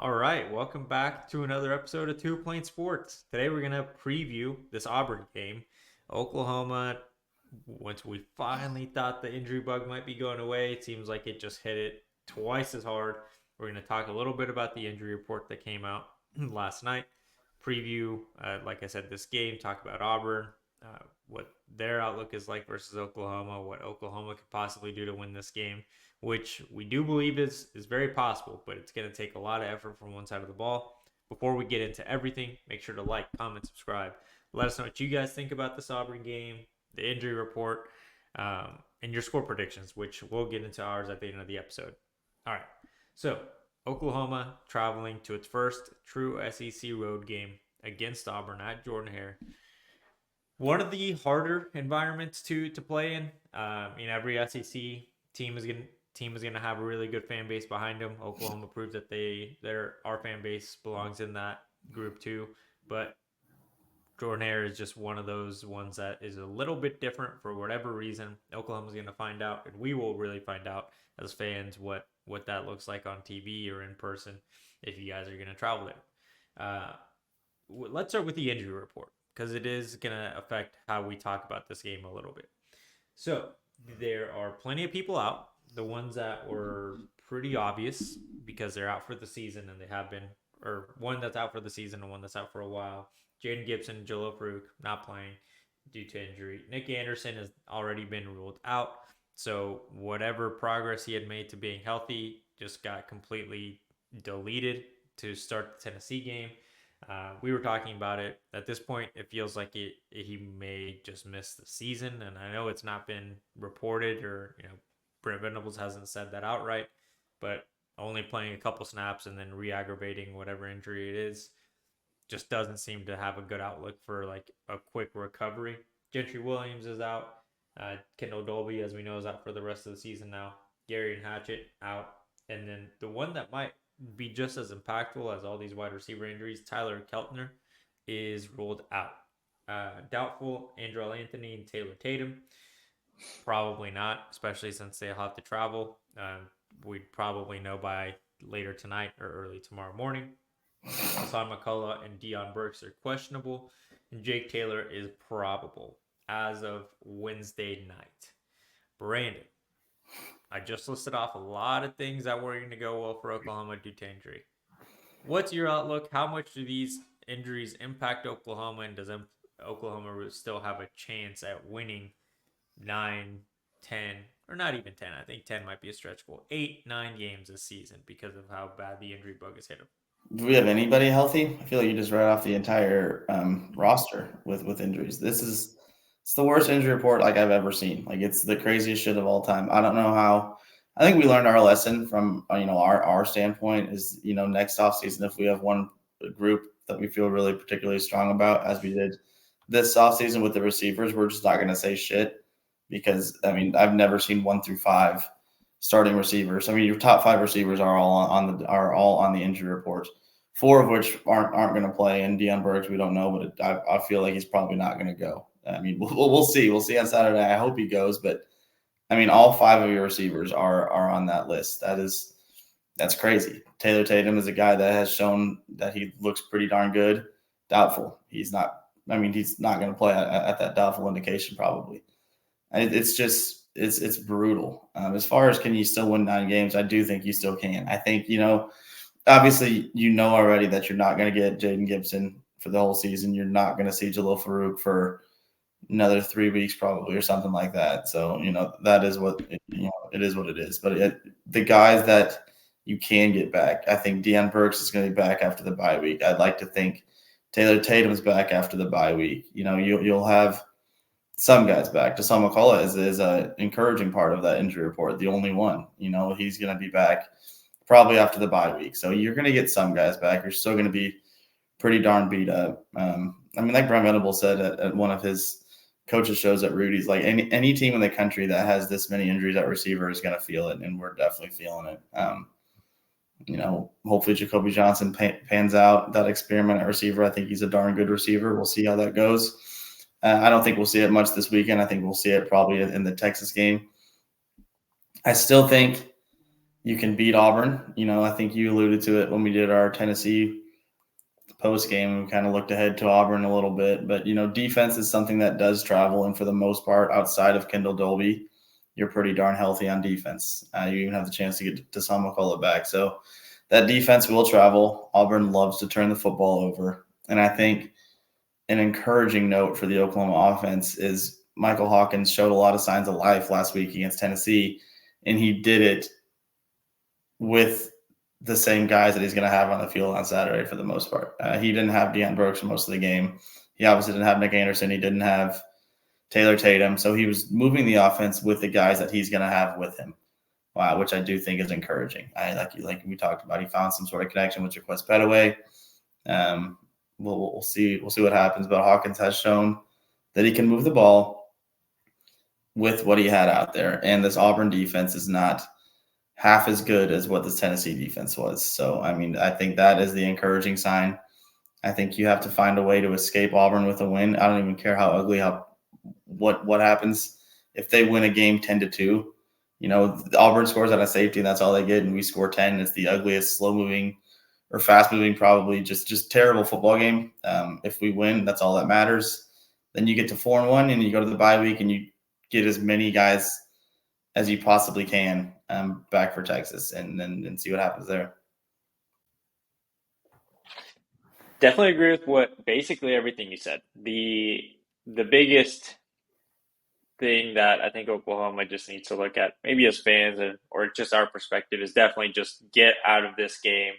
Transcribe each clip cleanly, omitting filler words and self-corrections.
All right, welcome back to another episode of Two Plain Sports. Today we're going to preview this Auburn game. Oklahoma, once we finally thought the injury bug might be going away, it seems like it just hit it twice as hard. We're going to talk a little bit about the injury report that came out last night, preview, like I said, this game, talk about Auburn, what their outlook is like versus Oklahoma, what Oklahoma could possibly do to win this game, which we do believe is very possible, but it's going to take a lot of effort from one side of the ball. Before we get into everything, make sure to like, comment, subscribe. Let us know what you guys think about this Auburn game, the injury report, and your score predictions, which we'll get into ours at the end of the episode. All right. So, Oklahoma traveling to its first true SEC road game against Auburn at Jordan Hare. One of the harder environments to play in. Every SEC team is gonna have a really good fan base behind them. Oklahoma proves that our fan base belongs in that group too. But Jordan Hare is just one of those ones that is a little bit different for whatever reason. Oklahoma's going to find out, and we will really find out as fans what that looks like on TV or in person if you guys are going to travel there. Let's start with the injury report because it is going to affect how we talk about this game a little bit. So there are plenty of people out. The ones that were pretty obvious because they're out for the season and they have been, or one that's out for the season and one that's out for a while. Jaden Gibson, Jalil Farouk not playing due to injury. Nick Anderson has already been ruled out. So whatever progress he had made to being healthy just got completely deleted to start the Tennessee game. We were talking about it. At this point, it feels like he may just miss the season. And I know it's not been reported or, Brent Venables hasn't said that outright, but only playing a couple snaps and then re-aggravating whatever injury it is just doesn't seem to have a good outlook for like a quick recovery. Gentry Williams is out. Kendall Dolby, as we know, is out for the rest of the season now. Gary and Hatchett out. And then the one that might be just as impactful as all these wide receiver injuries, Tyler Keltner, is ruled out. Doubtful, Andrell Anthony and Taylor Tatum. Probably not, especially since they'll have to travel. We'd probably know by later tonight or early tomorrow morning. Hassan McCullough and Deion Burks are questionable, and Jake Taylor is probable as of Wednesday night. Brandon, I just listed off a lot of things that weren't going to go well for Oklahoma due to injury. What's your outlook? How much do these injuries impact Oklahoma, and does Oklahoma still have a chance at winning 9, 10, or not even 10? I think 10 might be a stretch goal. 8, 9 games this season because of how bad the injury bug has hit them. Do we have anybody healthy? I feel like you just read off the entire roster with injuries. It's the worst injury report like I've ever seen. Like it's the craziest shit of all time. I don't know how. I think we learned our lesson from our standpoint is next offseason if we have one group that we feel really particularly strong about as we did this offseason with the receivers, we're just not going to say shit because I've never seen 1 through 5 starting receivers. Your top 5 receivers are all on the injury report. 4 of which aren't going to play, and Deion Burks we don't know, but I feel like he's probably not going to go. We'll see. We'll see on Saturday. I hope he goes, but all 5 of your receivers are on that list. That's crazy. Taylor Tatum is a guy that has shown that he looks pretty darn good. Doubtful. He's not. He's not going to play at that doubtful indication probably. It's just it's brutal. As far as can you still win 9 games, I do think you still can. I think obviously already that you're not going to get Jaden Gibson for the whole season. You're not going to see Jalil Farouk for another 3 weeks probably or something like that. So that is what it is what it is. But the guys that you can get back, I think Deion Burks is going to be back after the bye week. I'd like to think Taylor Tatum's back after the bye week. You'll have some guys back. Hassan McCullough is an encouraging part of that injury report, the only one. He's going to be back probably after the bye week. So you're going to get some guys back. You're still going to be pretty darn beat up. Like Brent Venables said at one of his coaches shows at Rudy's, like any team in the country that has this many injuries at receiver is going to feel it, and we're definitely feeling it. Hopefully Jacoby Johnson pans out that experiment at receiver. I think he's a darn good receiver. We'll see how that goes. I don't think we'll see it much this weekend. I think we'll see it probably in the Texas game. I still think you can beat Auburn. I think you alluded to it when we did our Tennessee post game. We kind of looked ahead to Auburn a little bit, but defense is something that does travel, and for the most part, outside of Kendall Dolby, you're pretty darn healthy on defense. You even have the chance to get to Sam McCullough back, so that defense will travel. Auburn loves to turn the football over, and I think an encouraging note for the Oklahoma offense is Michael Hawkins showed a lot of signs of life last week against Tennessee, and he did it with the same guys that he's going to have on the field on Saturday for the most part. He didn't have Deion Brooks for most of the game. He obviously didn't have Nick Anderson. He didn't have Taylor Tatum. So he was moving the offense with the guys that he's going to have with him, which I do think is encouraging. Like we talked about, he found some sort of connection with Jaquez Petaway. We'll see what happens. But Hawkins has shown that he can move the ball with what he had out there. And this Auburn defense is not half as good as what the Tennessee defense was. So, I think that is the encouraging sign. I think you have to find a way to escape Auburn with a win. I don't even care how ugly, what happens. If they win a game 10-2, Auburn scores out of safety and that's all they get, and we score 10. It's the ugliest, slow-moving or fast-moving, probably just terrible football game. If we win, that's all that matters. Then you get to 4-1 and you go to the bye week and you get as many guys as you possibly can back for Texas, and see what happens there. Definitely agree with basically everything you said. The biggest thing that I think Oklahoma just needs to look at, maybe as fans or just our perspective, is definitely just get out of this game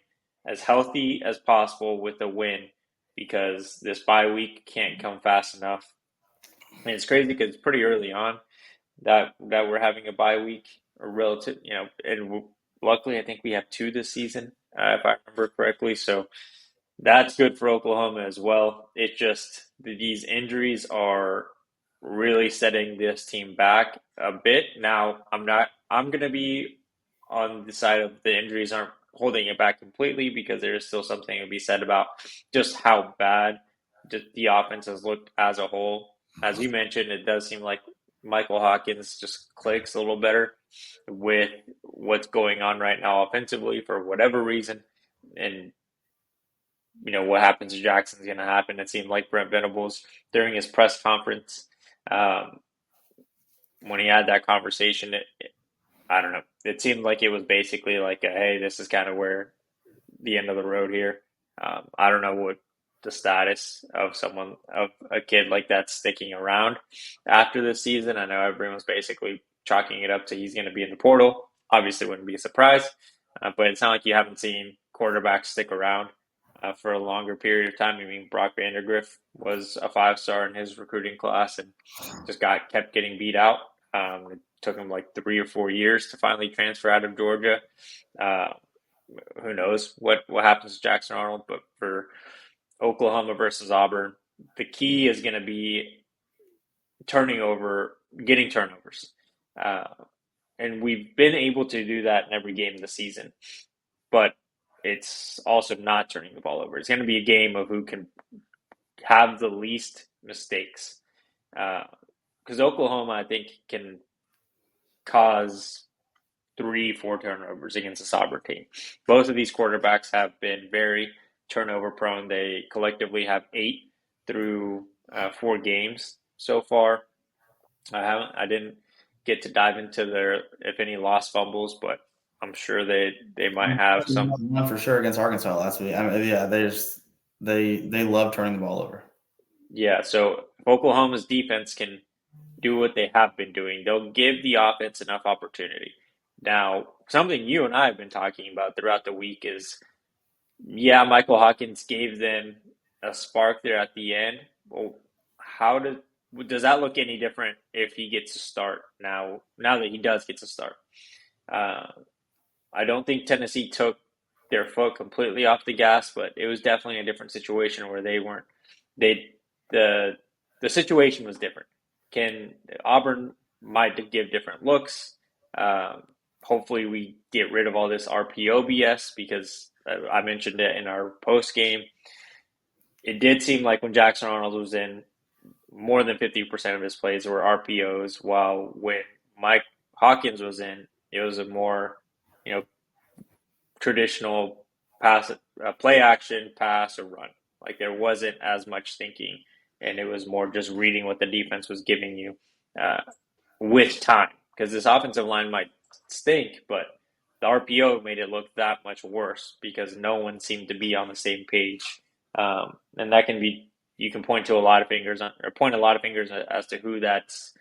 as healthy as possible with a win, because this bye week can't come fast enough. And it's crazy because it's pretty early on that we're having a bye week, or relative, and luckily I think we have 2 this season, if I remember correctly. So that's good for Oklahoma as well. It just, these injuries are really setting this team back a bit. Now, I'm going to be on the side of the injuries aren't holding it back completely, because there is still something to be said about just how bad the offense has looked as a whole. As you mentioned, it does seem like Michael Hawkins just clicks a little better with what's going on right now offensively for whatever reason. And what happens to Jackson is going to happen. It seemed like Brent Venables during his press conference, when he had that conversation, I don't know. It seemed like it was basically like, hey, this is kind of where the end of the road here. I don't know what the status of a kid like that sticking around after this season. I know everyone's basically chalking it up to he's going to be in the portal. Obviously, wouldn't be a surprise, but it's not like you haven't seen quarterbacks stick around for a longer period of time. Brock Vandergriff was a 5-star in his recruiting class and just kept getting beat out. It took him like 3 or 4 years to finally transfer out of Georgia. Who knows what happens to Jackson Arnold, but for Oklahoma versus Auburn, the key is going to be getting turnovers. And we've been able to do that in every game of the season, but it's also not turning the ball over. It's going to be a game of who can have the least mistakes. Because Oklahoma, I think, can cause 3-4 turnovers against the Auburn team. Both of these quarterbacks have been very turnover prone. They collectively have 8 through 4 games so far. I didn't get to dive into if any lost fumbles, but I'm sure they might have some. One for sure against Arkansas last week. Yeah, they love turning the ball over. Yeah, so if Oklahoma's defense can do what they have been doing, they'll give the offense enough opportunity. Now, something you and I have been talking about throughout the week is, yeah, Michael Hawkins gave them a spark there at the end. Well, does that look any different if he gets to start now that he does get to start? I don't think Tennessee took their foot completely off the gas, but it was definitely a different situation where they weren't. The situation was different. Auburn might give different looks. Hopefully, we get rid of all this RPO BS, because I mentioned it in our post game. It did seem like when Jackson Arnold was in, more than 50% of his plays were RPOs, while when Mike Hawkins was in, it was a more traditional pass, play action, pass, or run. Like there wasn't as much thinking, and it was more just reading what the defense was giving you with time. Because this offensive line might stink, but the RPO made it look that much worse because no one seemed to be on the same page. And that can be, you can point to a lot of fingers as to who that's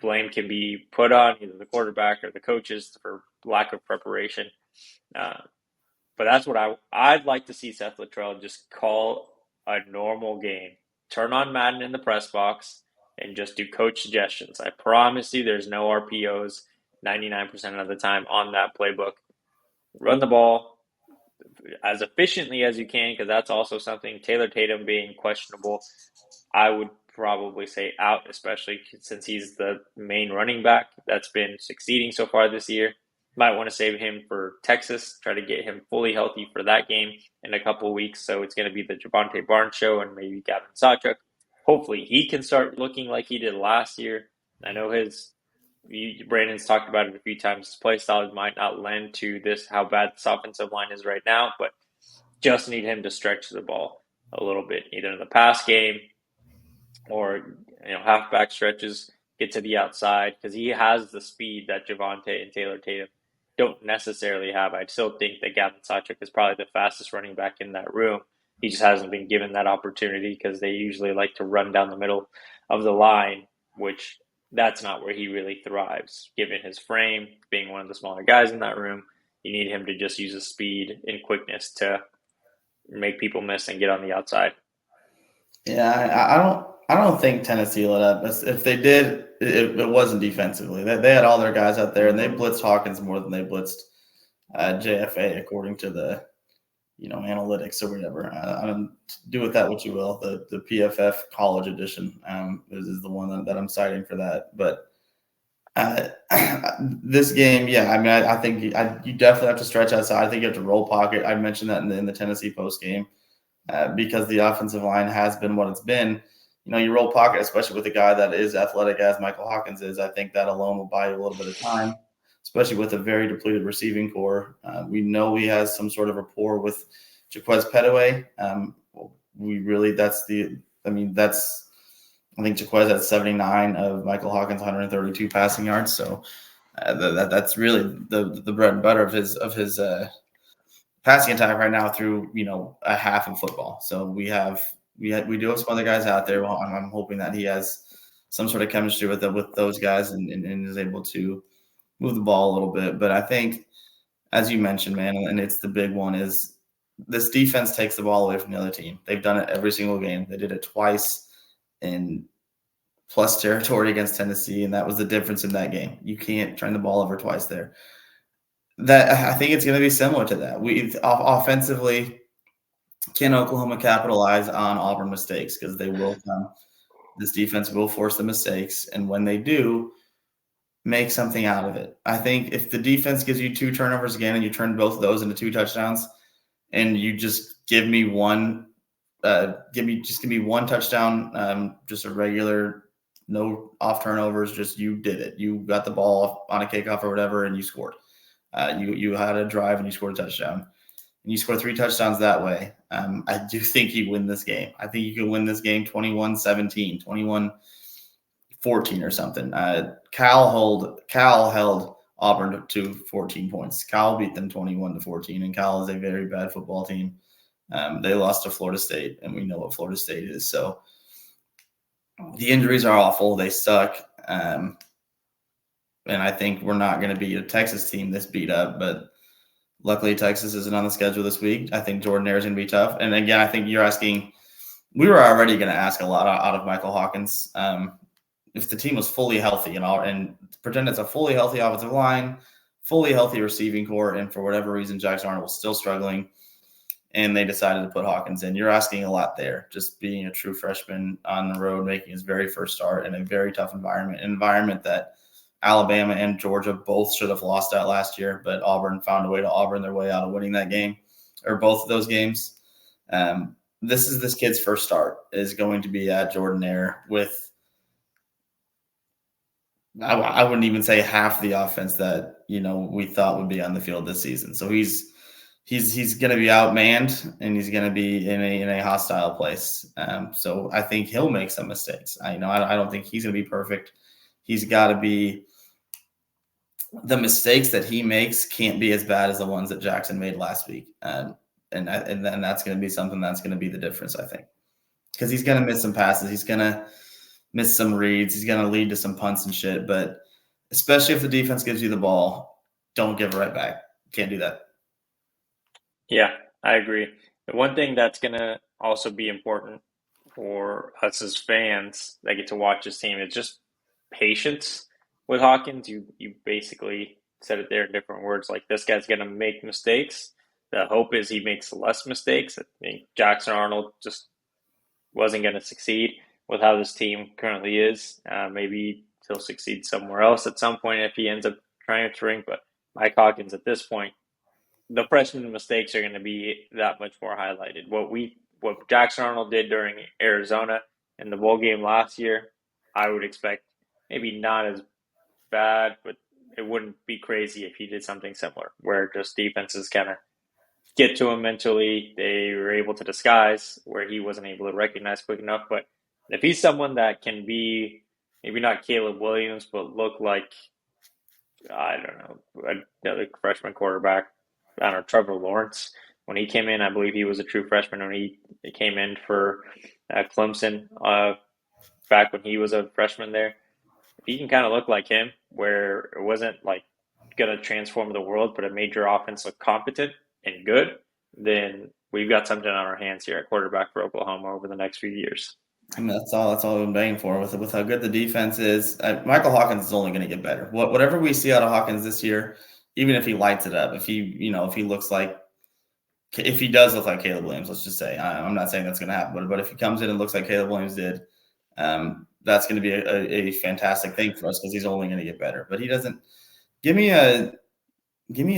blame can be put on, either the quarterback or the coaches for lack of preparation. Uh, but that's what I'd like to see Seth Luttrell just call a normal game. Turn on Madden in the press box and just do coach suggestions. I promise you there's no RPOs 99% of the time on that playbook. Run the ball as efficiently as you can, because that's also something. Taylor Tatum being questionable, I would probably say out, especially since he's the main running back that's been succeeding so far this year. Might want to save him for Texas, try to get him fully healthy for that game in a couple of weeks. So it's going to be the Javonte Barnes show and maybe Gavin Sawchuk. Hopefully he can start looking like he did last year. I know Brandon's talked about it a few times. His play style might not lend to this, how bad this offensive line is right now, but just need him to stretch the ball a little bit, either in the pass game or halfback stretches, get to the outside, because he has the speed that Javonte and Taylor Tatum don't necessarily have. I still think that Gavin Sawchuk is probably the fastest running back in that room. He just hasn't been given that opportunity because they usually like to run down the middle of the line, which that's not where he really thrives. Given his frame, being one of the smaller guys in that room, you need him to just use his speed and quickness to make people miss and get on the outside. Yeah, I don't think Tennessee let up. If they did, it wasn't defensively. They had all their guys out there, and they blitzed Hawkins more than they blitzed JFA, according to the analytics or whatever. I don't do with that what you will. The PFF College Edition is the one that I'm citing for that. But this game, yeah, I mean, I think you definitely have to stretch outside. I think you have to roll pocket. I mentioned that in the Tennessee post game. Because the offensive line has been what it's been. You roll pocket, especially with a guy that is athletic as Michael Hawkins is. I think that alone will buy you a little bit of time, especially with a very depleted receiving core. We know he has some sort of rapport with Jaquez Petaway. I think Jaquez had 79 of Michael Hawkins' 132 passing yards. So that's really the bread and butter of his passing attack right now through a half of football. So we do have some other guys out there. Well, I'm hoping that he has some sort of chemistry with those guys and is able to move the ball a little bit. But I think, as you mentioned, man, and it's the big one, is this defense takes the ball away from the other team. They've done it every single game. They did it twice in plus territory against Tennessee, and that was the difference in that game. You can't turn the ball over twice there. That I think it's going to be similar to that. Offensively, can Oklahoma capitalize on Auburn mistakes? Because they will come. This defense will force the mistakes, and when they do, make something out of it. I think if the defense gives you 2 turnovers again and you turn both of those into 2 touchdowns, and you just give me one, give me one touchdown, just a regular, no off turnovers, just you did it. You got the ball on a kickoff or whatever, and you scored. You had a drive and you scored a touchdown. And you score 3 touchdowns that way. I do think you win this game. I think you can win this game 21-17, 21-14 or something. Cal held Auburn to 14 points. Cal beat them 21-14, and Cal is a very bad football team. They lost to Florida State, and we know what Florida State is. So the injuries are awful. They suck. And I think we're not going to beat a Texas team this beat up, but luckily Texas isn't on the schedule this week. I think Jordan-Hare is going to be tough. And again, I think you're asking – we were already going to ask a lot out of Michael Hawkins. If the team was fully healthy and pretend it's a fully healthy offensive line, fully healthy receiving core, and for whatever reason Jackson Arnold was still struggling, and they decided to put Hawkins in. You're asking a lot there, just being a true freshman on the road, making his very first start in a very tough environment, an environment that Alabama and Georgia both should have lost at last year, but Auburn found a way to Auburn their way out of winning that game, or both of those games. This kid's first start is going to be at Jordan-Hare with, I wouldn't even say half the offense that we thought would be on the field this season. So he's going to be outmanned, and he's going to be in a hostile place. So I think he'll make some mistakes. I don't think he's going to be perfect. He's got to be. The mistakes that he makes can't be as bad as the ones that Jackson made last week, and then that's going to be something that's going to be the difference, I think, because he's going to miss some passes, he's going to miss some reads, he's going to lead to some punts and shit. But especially if the defense gives you the ball, don't give it right back. Can't do that. Yeah, I agree. The one thing that's going to also be important for us as fans that get to watch this team is just patience with Hawkins. You basically said it there in different words. Like, this guy's going to make mistakes. The hope is he makes less mistakes. I think Jackson Arnold just wasn't going to succeed with how this team currently is. Maybe he'll succeed somewhere else at some point if he ends up transferring. But Mike Hawkins, at this point, the freshman mistakes are going to be that much more highlighted. What Jackson Arnold did during Arizona in the bowl game last year, I would expect maybe not as bad, but it wouldn't be crazy if he did something similar, where just defenses kind of get to him mentally. They were able to disguise where he wasn't able to recognize quick enough. But if he's someone that can be maybe not Caleb Williams, but look like, I don't know, another freshman quarterback, I don't know, Trevor Lawrence. When he came in, I believe he was a true freshman when he came in for Clemson back when he was a freshman there. If he can kind of look like him, where it wasn't like going to transform the world, but it made your offense look competent and good, then we've got something on our hands here at quarterback for Oklahoma over the next few years. I mean, that's all we've been begging for with how good the defense is. Michael Hawkins is only going to get better. Whatever we see out of Hawkins this year, even if he lights it up, if he looks like, if he does look like Caleb Williams, let's just say, I'm not saying that's going to happen, but if he comes in and looks like Caleb Williams did, that's going to be a fantastic thing for us, because he's only going to get better. But he doesn't. Give me a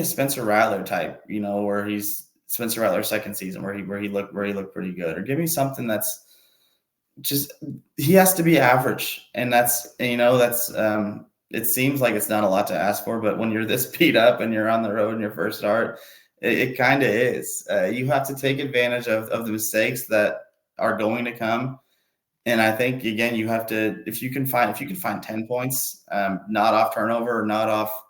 Spencer Rattler type, where he's Spencer Rattler second season, where he looked pretty good, or give me something that's just, he has to be average. And that's it seems like it's not a lot to ask for, but when you're this beat up and you're on the road in your first start, it kind of is. You have to take advantage of the mistakes that are going to come. And I think, again, you have to, if you can find 10 points, not off turnover or not off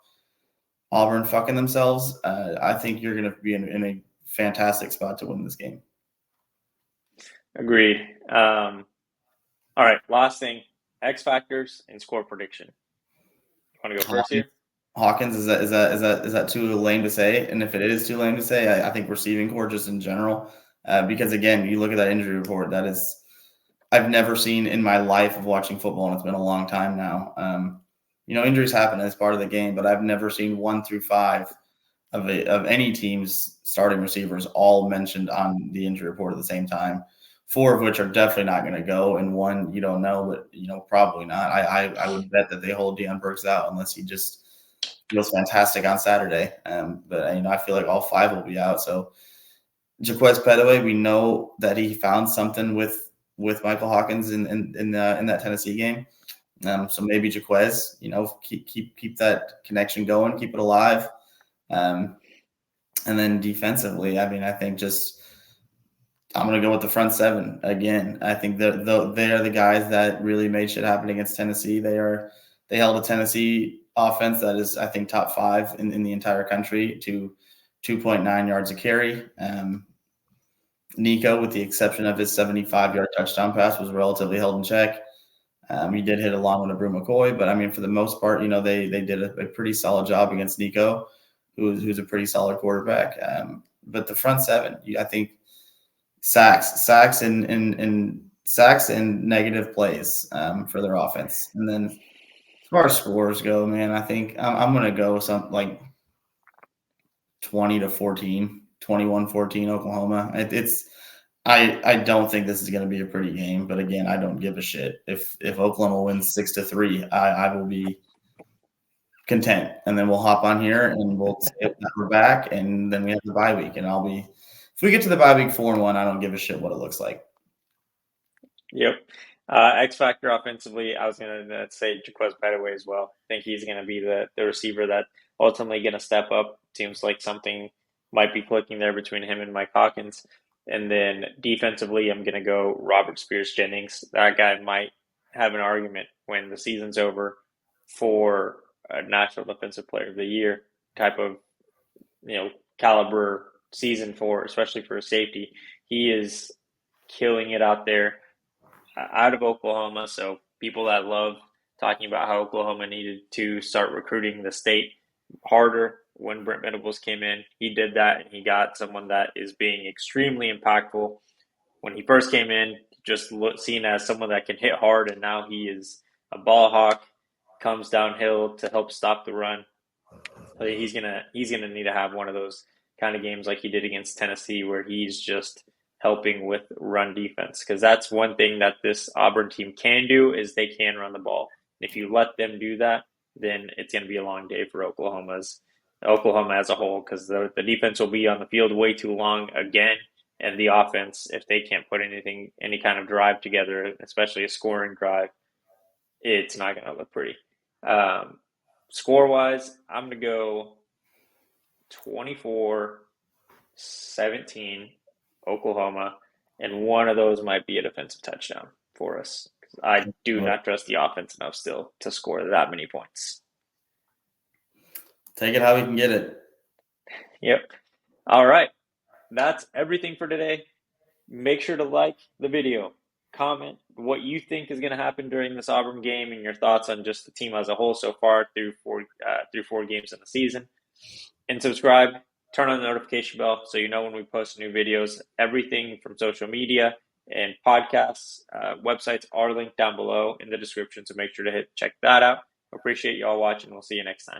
Auburn fucking themselves, I think you're going to be in a fantastic spot to win this game. Agreed. All right, last thing, X factors and score prediction. You want to go first here? Hawkins, is that too lame to say? And if it is too lame to say, I think receiving core just in general, because again, you look at that injury report, that is, I've never seen in my life of watching football, and it's been a long time now. Injuries happen as part of the game, but I've never seen 1 through 5 of any team's starting receivers all mentioned on the injury report at the same time. 4 of which are definitely not going to go, and 1 you don't know, but probably not. I would bet that they hold Deion Burks out unless he just feels fantastic on Saturday. But I feel like all 5 will be out. So Jaquez Petaway, we know that he found something with Michael Hawkins in that Tennessee game. So maybe Jaquez, keep that connection going, keep it alive. And then defensively, I mean, I think I'm going to go with the front 7 again. I think that they are the guys that really made shit happen against Tennessee. They held a Tennessee offense that is, I think, top 5 in the entire country to 2.9 yards a carry. Nico, with the exception of his 75-yard touchdown pass, was relatively held in check. He did hit a long one to Brew McCoy, but I mean, for the most part, they did a pretty solid job against Nico, who's a pretty solid quarterback. But the front 7, I think sacks and negative plays for their offense. And then as far as scores go, man, I think I'm going to go something like 20-14, 21-14 Oklahoma. I don't think this is going to be a pretty game, but again, I don't give a shit. If Oklahoma wins 6-3, I will be content. And then we'll hop on here and we'll say that we're back, and then we have the bye week, and if we get to the bye week 4-1, I don't give a shit what it looks like. Yep. X factor offensively, I was going to say Jaquez Petaway as well. I think he's going to be the receiver that ultimately going to step up. Seems like something might be clicking there between him and Mike Hawkins. And then defensively, I'm going to go Robert Spears-Jennings. That guy might have an argument when the season's over for a National Defensive Player of the Year type of, caliber season for, especially for a safety. He is killing it out there out of Oklahoma. So people that love talking about how Oklahoma needed to start recruiting the state harder when Brent Venables came in, he did that, and he got someone that is being extremely impactful. When he first came in, just seen as someone that can hit hard, and now he is a ball hawk, comes downhill to help stop the run. He's gonna need to have one of those kind of games like he did against Tennessee, where he's just helping with run defense, because that's one thing that this Auburn team can do is they can run the ball. If you let them do that, then it's going to be a long day for Oklahoma as a whole, because the defense will be on the field way too long again, and the offense, if they can't put any kind of drive together, especially a scoring drive, it's not going to look pretty. Score-wise, I'm going to go 24-17 Oklahoma, and one of those might be a defensive touchdown for us. I do not trust the offense enough still to score that many points. Take it how we can get it. Yep. All right. That's everything for today. Make sure to like the video, comment what you think is going to happen during this Auburn game, and your thoughts on just the team as a whole so far through four games in the season. And subscribe. Turn on the notification bell so you know when we post new videos. Everything from social media and podcasts, websites are linked down below in the description, so make sure to check that out. Appreciate you all watching. We'll see you next time.